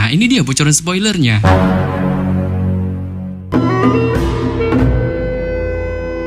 Nah, ini dia bocoran spoilernya.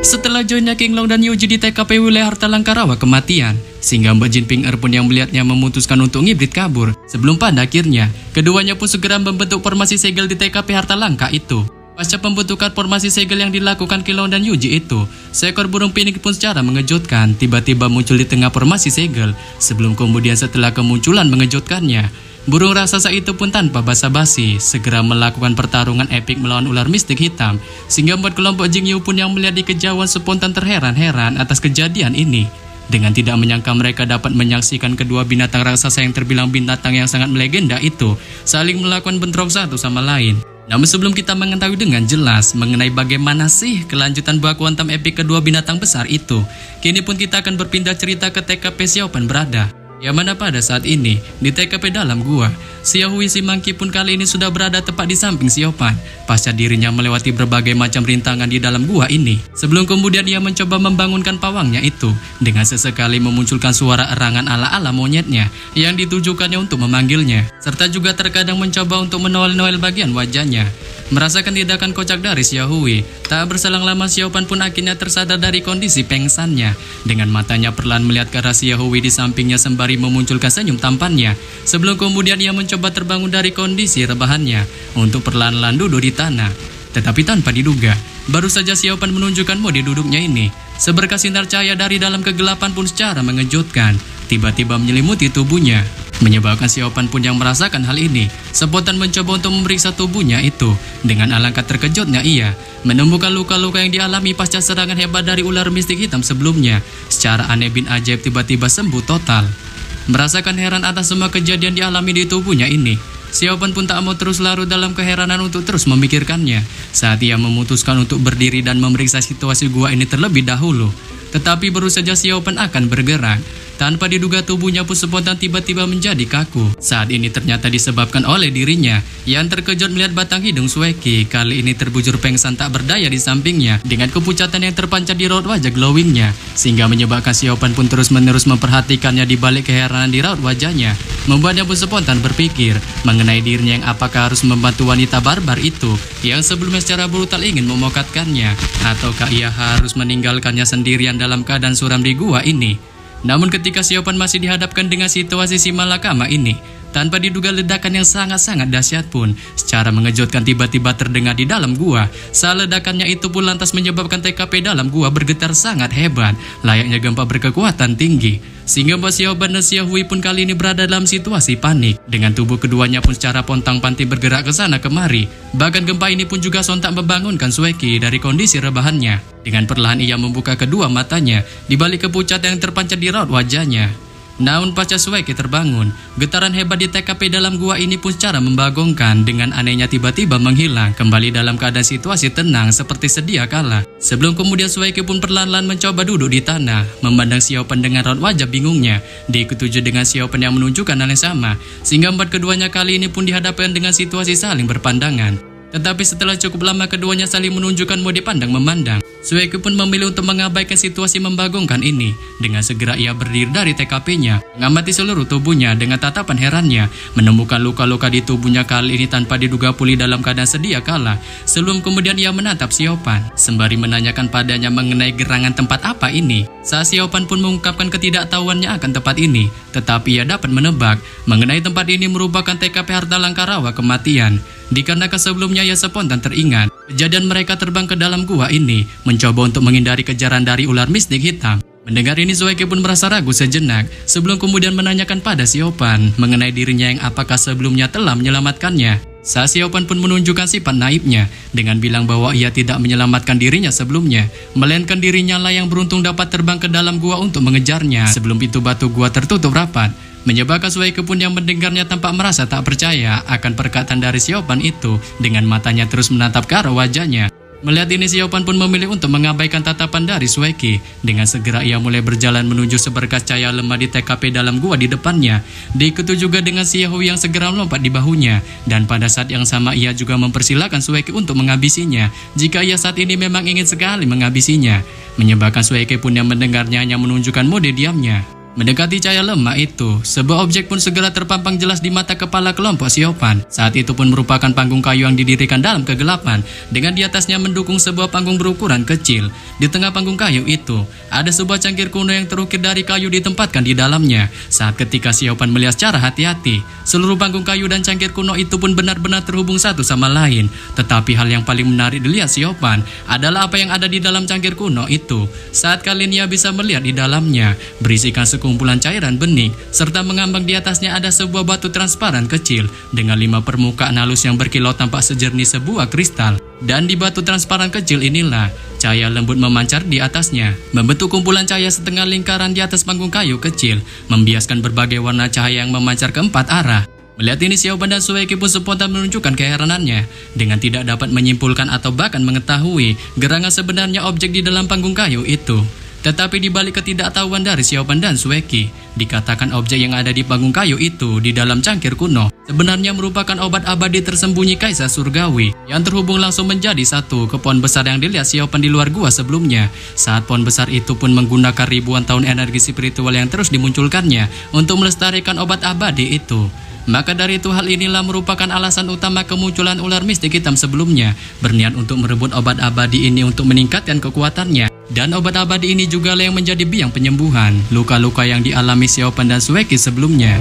Setelah joinnya King Long dan Yuji di TKP wilayah Harta Langka Rawa Kematian, sehingga Mbak Jin Ping Er pun yang melihatnya memutuskan untuk ngibrit kabur. Sebelum pada akhirnya, keduanya pun segera membentuk formasi segel di TKP Harta Langka itu. Pasca pembentukan formasi segel yang dilakukan King Long dan Yuji itu, seekor burung pinik pun secara mengejutkan tiba-tiba muncul di tengah formasi segel. Sebelum kemudian setelah kemunculan mengejutkannya, burung raksasa itu pun tanpa basa-basi segera melakukan pertarungan epik melawan ular mistik hitam, sehingga membuat kelompok Jingyu pun yang melihat di kejauhan spontan terheran-heran atas kejadian ini. Dengan tidak menyangka mereka dapat menyaksikan kedua binatang raksasa yang terbilang binatang yang sangat melegenda itu saling melakukan bentrok satu sama lain. Namun sebelum kita mengetahui dengan jelas mengenai bagaimana sih kelanjutan baku hantam epik kedua binatang besar itu, kini pun kita akan berpindah cerita ke TKP Xiaopan berada. Yang mana pada saat ini, di TKP dalam gua, Xiaohui si Monkey pun kali ini sudah berada tepat di samping Xiaopan, pasca dirinya melewati berbagai macam rintangan di dalam gua ini. Sebelum kemudian ia mencoba membangunkan pawangnya itu, dengan sesekali memunculkan suara erangan ala-ala monyetnya, yang ditujukannya untuk memanggilnya, serta juga terkadang mencoba untuk menoel-noel bagian wajahnya. Merasakan tindakan kocak dari Xiaohui, tak berselang lama Xiaopan pun akhirnya tersadar dari kondisi pengsannya. Dengan matanya perlahan melihat ke arah Xiaohui di sampingnya sembari memunculkan senyum tampannya. Sebelum kemudian ia mencoba terbangun dari kondisi rebahannya untuk perlahan-lahan duduk di tanah. Tetapi tanpa diduga, baru saja Xiaopan menunjukkan mode duduknya ini, seberkas sinar cahaya dari dalam kegelapan pun secara mengejutkan tiba-tiba menyelimuti tubuhnya. Menyebabkan Xiaopan pun yang merasakan hal ini, spontan mencoba untuk memeriksa tubuhnya itu. Dengan alangkah terkejutnya ia menemukan luka-luka yang dialami pasca serangan hebat dari ular mistik hitam sebelumnya. Secara aneh bin ajaib tiba-tiba sembuh total. Merasakan heran atas semua kejadian dialami di tubuhnya ini, Xiaopan pun tak mau terus larut dalam keheranan untuk terus memikirkannya. Saat ia memutuskan untuk berdiri dan memeriksa situasi gua ini terlebih dahulu. Tetapi baru saja Xiaopan akan bergerak, tanpa diduga tubuhnya pun spontan tiba-tiba menjadi kaku. Saat ini ternyata disebabkan oleh dirinya yang terkejut melihat batang hidung Sueki kali ini terbujur pengsan tak berdaya di sampingnya dengan kepucatan yang terpancar di raut wajah glowingnya, sehingga menyebabkan Xiaopan pun terus-menerus memperhatikannya di balik keheranan di raut wajahnya. Membuatnya pun spontan berpikir mengenai dirinya yang apakah harus membantu wanita barbar itu yang sebelumnya secara brutal ingin memokatkannya, ataukah ia harus meninggalkannya sendirian dalam keadaan suram di gua ini. Namun ketika Xiaopan masih dihadapkan dengan situasi si malakama ini, tanpa diduga ledakan yang sangat-sangat dahsyat pun secara mengejutkan tiba-tiba terdengar di dalam gua. Saat ledakannya itu pun lantas menyebabkan TKP dalam gua bergetar sangat hebat, layaknya gempa berkekuatan tinggi. Sehingga Mbak Xiaopan dan Xiaohui pun kali ini berada dalam situasi panik. Dengan tubuh keduanya pun secara pontang-panting bergerak ke sana kemari. Bahkan gempa ini pun juga sontak membangunkan Sueki dari kondisi rebahannya. Dengan perlahan ia membuka kedua matanya di balik kepucatan yang terpancar di raut wajahnya. Namun pasca Sueki terbangun, getaran hebat di TKP dalam gua ini pun secara membagongkan dengan anehnya tiba-tiba menghilang, kembali dalam keadaan situasi tenang seperti sedia kala. Sebelum kemudian Sueki pun perlahan-lahan mencoba duduk di tanah, memandang Xiaopan dengan raut wajah bingungnya, diikuti dengan Xiaopan yang menunjukkan hal yang sama, sehingga empat keduanya kali ini pun dihadapkan dengan situasi saling berpandangan. Tetapi setelah cukup lama keduanya saling menunjukkan mode pandang memandang, Sueki pun memilih untuk mengabaikan situasi membagongkan ini. Dengan segera ia berdiri dari TKP-nya, mengamati seluruh tubuhnya dengan tatapan herannya, menemukan luka-luka di tubuhnya kali ini tanpa diduga pulih dalam keadaan sedia kala. Sebelum kemudian ia menatap Xiaopan, sembari menanyakan padanya mengenai gerangan tempat apa ini. Saat Xiaopan pun mengungkapkan ketidaktahuannya akan tempat ini, tetapi ia dapat menebak mengenai tempat ini merupakan TKP Harta Langka Rawa Kematian. Dikarenakan sebelumnya ia spontan teringat kejadian mereka terbang ke dalam gua ini, mencoba untuk menghindari kejaran dari ular mistik hitam. Mendengar ini Sueki pun merasa ragu sejenak, sebelum kemudian menanyakan pada Xiaopan mengenai dirinya yang apakah sebelumnya telah menyelamatkannya. Saat Xiaopan pun menunjukkan sifat naibnya dengan bilang bahwa ia tidak menyelamatkan dirinya sebelumnya, melainkan dirinya lah yang beruntung dapat terbang ke dalam gua untuk mengejarnya sebelum pintu batu gua tertutup rapat. Menyebabkan Sueki pun yang mendengarnya tampak merasa tak percaya akan perkataan dari Xiaopan itu, dengan matanya terus menatap ke arah wajahnya. Melihat ini Xiaopan pun memilih untuk mengabaikan tatapan dari Sueki. Dengan segera ia mulai berjalan menuju seberkas cahaya lemah di TKP dalam gua di depannya. Diikuti juga dengan Xiaohui yang segera melompat di bahunya. Dan pada saat yang sama ia juga mempersilahkan Sueki untuk menghabisinya jika ia saat ini memang ingin sekali menghabisinya. Menyebabkan Sueki pun yang mendengarnya hanya menunjukkan mode diamnya. Mendekati cahaya lemah itu, sebuah objek pun segera terpampang jelas di mata kepala kelompok Siopan. Saat itu pun merupakan panggung kayu yang didirikan dalam kegelapan, dengan di atasnya mendukung sebuah panggung berukuran kecil. Di tengah panggung kayu itu, ada sebuah cangkir kuno yang terukir dari kayu ditempatkan di dalamnya. Saat ketika Siopan melihat secara hati-hati, seluruh panggung kayu dan cangkir kuno itu pun benar-benar terhubung satu sama lain. Tetapi hal yang paling menarik dilihat Siopan adalah apa yang ada di dalam cangkir kuno itu. Saat kali ini ia bisa melihat di dalamnya, berisikan sekumpulan cairan bening, serta mengambang di atasnya ada sebuah batu transparan kecil dengan 5 permukaan halus yang berkilau tampak sejernih sebuah kristal. Dan di batu transparan kecil inilah cahaya lembut memancar di atasnya, membentuk kumpulan cahaya setengah lingkaran di atas panggung kayu kecil, membiaskan berbagai warna cahaya yang memancar ke 4 arah. Melihat ini, Siopan dan Sueki pun spontan menunjukkan keheranannya dengan tidak dapat menyimpulkan atau bahkan mengetahui gerangan sebenarnya objek di dalam panggung kayu itu. Tetapi di balik ketidaktahuan dari Siopan dan Sueki, dikatakan objek yang ada di panggung kayu itu di dalam cangkir kuno sebenarnya merupakan obat abadi tersembunyi Kaisar Surgawi yang terhubung langsung menjadi satu ke pohon besar yang dilihat Siopan di luar gua sebelumnya. Saat pohon besar itu pun menggunakan ribuan tahun energi spiritual yang terus dimunculkannya untuk melestarikan obat abadi itu. Maka dari itu hal inilah merupakan alasan utama kemunculan ular mistik hitam sebelumnya, berniat untuk merebut obat abadi ini untuk meningkatkan kekuatannya. Dan obat abadi ini juga yang menjadi biang penyembuhan luka-luka yang dialami Siopan dan Sueki sebelumnya.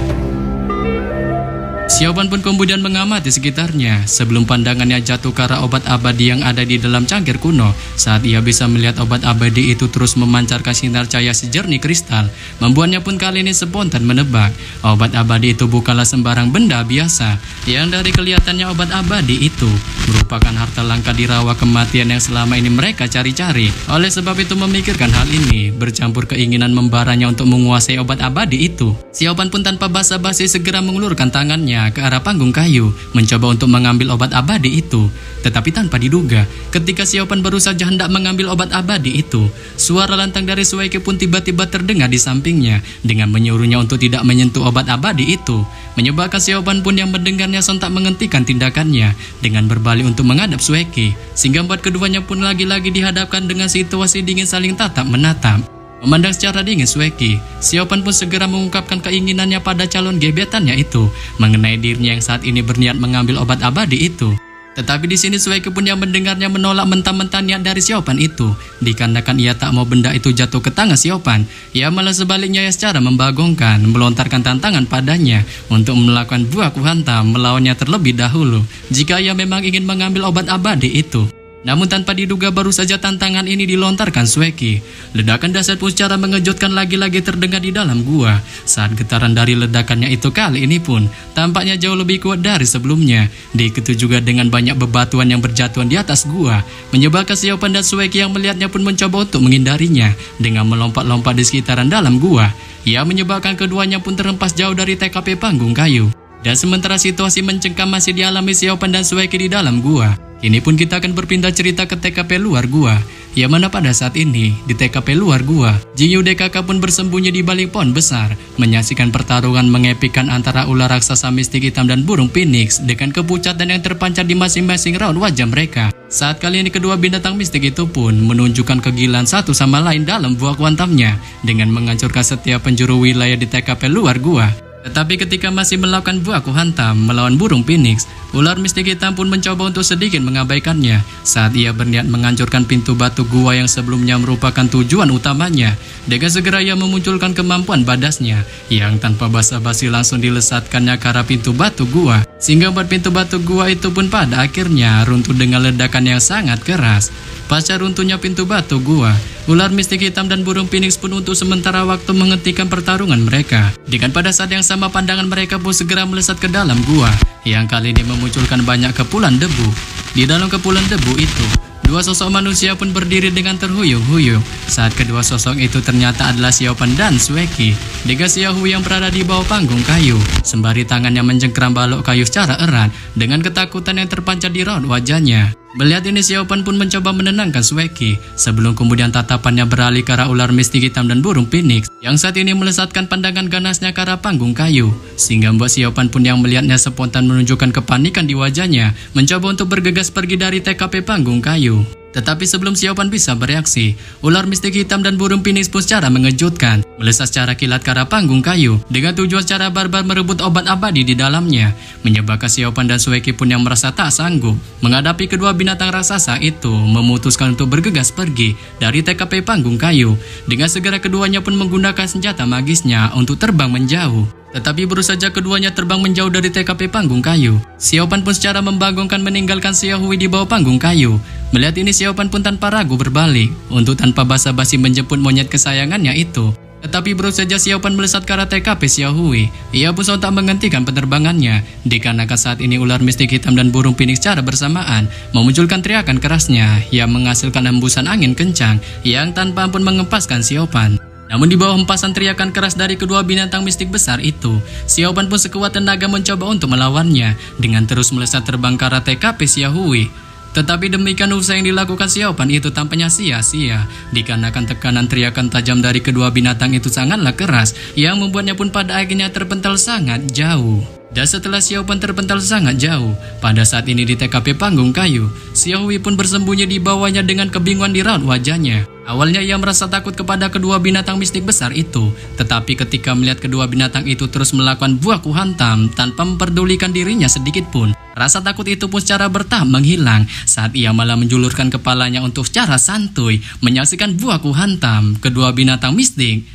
Siopan pun kemudian mengamati sekitarnya sebelum pandangannya jatuh ke arah obat abadi yang ada di dalam cangkir kuno. Saat ia bisa melihat obat abadi itu terus memancarkan sinar cahaya sejernih kristal, membuatnya pun kali ini spontan menebak obat abadi itu bukanlah sembarang benda biasa. Yang dari kelihatannya obat abadi itu merupakan harta langka di rawa kematian yang selama ini mereka cari-cari. Oleh sebab itu memikirkan hal ini, bercampur keinginan membaranya untuk menguasai obat abadi itu, Siopan pun tanpa basa-basi segera mengulurkan tangannya ke arah panggung kayu, mencoba untuk mengambil obat abadi itu. Tetapi tanpa diduga, ketika Siopan baru saja hendak mengambil obat abadi itu, suara lantang dari Sueki pun tiba-tiba terdengar di sampingnya dengan menyuruhnya untuk tidak menyentuh obat abadi itu. Menyebabkan Siopan pun yang mendengarnya sontak menghentikan tindakannya dengan berbalik untuk menghadap Sueki, sehingga membuat keduanya pun lagi-lagi dihadapkan dengan situasi dingin saling tatap menatap. Memandang secara dingin Sueki, Siopan pun segera mengungkapkan keinginannya pada calon gebetannya itu mengenai dirinya yang saat ini berniat mengambil obat abadi itu. Tetapi di sini Sueki pun yang mendengarnya menolak mentah-mentah niat dari Siopan itu, dikarenakan ia tak mau benda itu jatuh ke tangan Siopan. Ia malah sebaliknya ia secara membagongkan melontarkan tantangan padanya untuk melakukan buah kuhantam melawannya terlebih dahulu jika ia memang ingin mengambil obat abadi itu. Namun tanpa diduga baru saja tantangan ini dilontarkan Sueki, ledakan dahsyat pun secara mengejutkan lagi-lagi terdengar di dalam gua. Saat getaran dari ledakannya itu kali ini pun tampaknya jauh lebih kuat dari sebelumnya, diikuti juga dengan banyak bebatuan yang berjatuhan di atas gua, menyebabkan Siopan dan Sueki yang melihatnya pun mencoba untuk menghindarinya dengan melompat-lompat di sekitaran dalam gua. Ia menyebabkan keduanya pun terhempas jauh dari TKP panggung kayu. Dan sementara situasi mencengkam masih dialami Siopan dan Sueki di dalam gua, kini pun kita akan berpindah cerita ke TKP luar gua, yang mana pada saat ini di TKP luar gua, Jinyu DKK pun bersembunyi di balik pohon besar, menyaksikan pertarungan mengepikkan antara ular raksasa mistik hitam dan burung phoenix dengan kepucatan yang terpancar di masing-masing raut wajah mereka. Saat kali ini kedua binatang mistik itu pun menunjukkan kegilaan satu sama lain dalam buah kuantamnya dengan menghancurkan setiap penjuru wilayah di TKP luar gua. Tetapi ketika masih melakukan buah kuhantam melawan burung phoenix, ular mistik hitam pun mencoba untuk sedikit mengabaikannya saat ia berniat menghancurkan pintu batu gua yang sebelumnya merupakan tujuan utamanya. Dengan segera ia memunculkan kemampuan badasnya yang tanpa basa-basi langsung dilesatkannya ke arah pintu batu gua, sehingga membuat pintu batu gua itu pun pada akhirnya runtuh dengan ledakan yang sangat keras. Pasca runtuhnya pintu batu gua, ular mistik hitam dan burung phoenix pun untuk sementara waktu menghentikan pertarungan mereka. Dengan pada saat yang sama pandangan mereka pun segera melesat ke dalam gua, yang kali ini memunculkan banyak kepulan debu. Di dalam kepulan debu itu, dua sosok manusia pun berdiri dengan terhuyung-huyung. Saat kedua sosok itu ternyata adalah Siopan dan Sueki, dengan Xiaohu yang berada di bawah panggung kayu, sembari tangannya mencengkram balok kayu secara erat dengan ketakutan yang terpancar di raut wajahnya. Melihat ini Siopan pun mencoba menenangkan Sueki sebelum kemudian tatapannya beralih ke arah ular mistik hitam dan burung phoenix yang saat ini melesatkan pandangan ganasnya ke arah panggung kayu, sehingga membuat Siopan pun yang melihatnya spontan menunjukkan kepanikan di wajahnya, mencoba untuk bergegas pergi dari TKP panggung kayu. Tetapi sebelum Xiaopan bisa bereaksi, ular mistik hitam dan burung phoenix pun secara mengejutkan melesat secara kilat ke arah panggung kayu dengan tujuan secara barbar merebut obat abadi di dalamnya, menyebabkan Xiaopan dan Sueki pun yang merasa tak sanggup menghadapi kedua binatang raksasa itu memutuskan untuk bergegas pergi dari TKP panggung kayu. Dengan segera keduanya pun menggunakan senjata magisnya untuk terbang menjauh. Tetapi baru saja keduanya terbang menjauh dari TKP panggung kayu, Xiaopan pun secara membanggakan meninggalkan Xiaohui di bawah panggung kayu. Melihat ini, Xiaopan pun tanpa ragu berbalik untuk tanpa basa-basi menjemput monyet kesayangannya itu. Tetapi baru saja Xiaopan melesat ke arah TKP Xiaohui, ia pun sontak menghentikan penerbangannya dikarenakan saat ini ular mistik hitam dan burung phoenix secara bersamaan memunculkan teriakan kerasnya yang menghasilkan hembusan angin kencang yang tanpa ampun mengempaskan Xiaopan. Namun di bawah hempasan teriakan keras dari kedua binatang mistik besar itu, Xiaopan pun sekuat tenaga mencoba untuk melawannya dengan terus melesat terbang ke arah TKP Xiaohui. Tetapi demikian usaha yang dilakukan Xiaopan itu tampaknya sia-sia dikarenakan tekanan teriakan tajam dari kedua binatang itu sangatlah keras yang membuatnya pun pada akhirnya terpental sangat jauh. Dan setelah Xiaopan terpental sangat jauh, pada saat ini di TKP panggung kayu, Xiaohui pun bersembunyi di bawahnya dengan kebingungan di raut wajahnya. Awalnya ia merasa takut kepada kedua binatang mistik besar itu, tetapi ketika melihat kedua binatang itu terus melakukan buah hantam tanpa memperdulikan dirinya sedikit pun, rasa takut itu pun secara bertahap menghilang saat ia malah menjulurkan kepalanya untuk secara santuy menyaksikan buah hantam kedua binatang mistik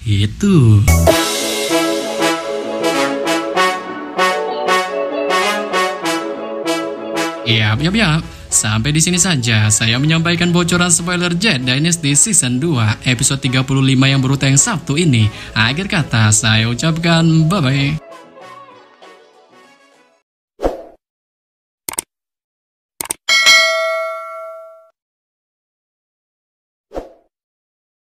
itu. Yap. Sampai di sini saja saya menyampaikan bocoran spoiler Jet Dynasty Season 2 episode 35 yang baru tayang Sabtu ini. Akhir kata saya ucapkan bye-bye.